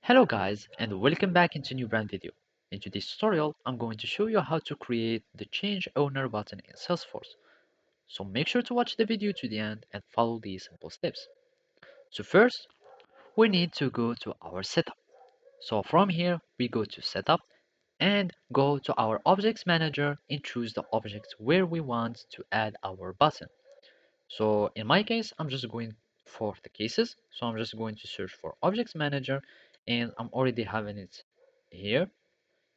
Hello guys and welcome back into new brand video. In today's tutorial, I'm going to show you how to create the change owner button in Salesforce. So make sure to watch the video to the end and follow these simple steps. So first, we need to go to our setup. So from here, we go to setup and go to our objects manager and choose the object where we want to add our button. So in my case, I'm just going for the cases. So I'm just going to search for objects manager and I'm already having it here.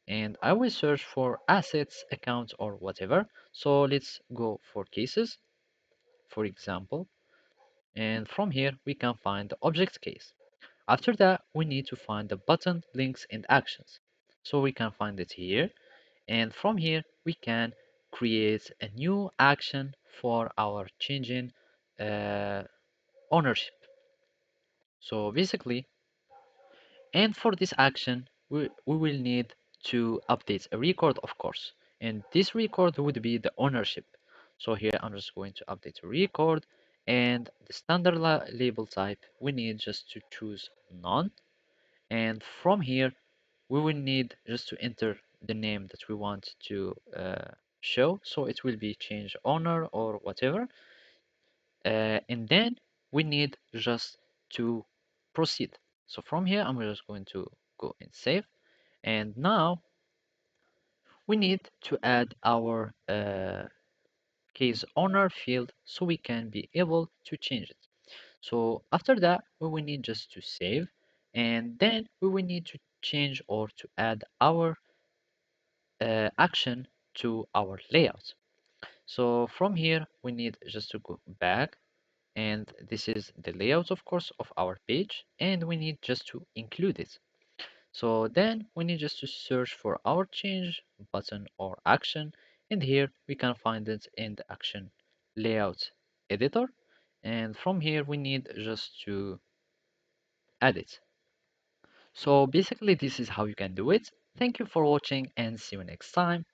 And I will search for assets, accounts, or whatever. So let's go for cases, for example. And from here, we can find the object case. After that, we need to find the button, links, and actions. So we can find it here. And from here, we can create a new action for our changing uh, ownership. So basically, and for this action, we will need to update a record, of course. And this record would be the ownership. So here I'm just going to update a record and the standard label type, we need just to choose none. And from here, we will need just to enter the name that we want to show. So it will be change owner or whatever. And then we need just to proceed. So from here, I'm just going to go and save. And now we need to add our case owner field so we can be able to change it. So after that, we will need just to save. And then we will need to change or to add our action to our layout. So from here, we need just to go back and this is the layout of course of our page and we need just to include it. So then we need just to search for our change button or action and here we can find it in the action layout editor and from here we need just to add it. So basically this is how you can do it. Thank you for watching and see you next time.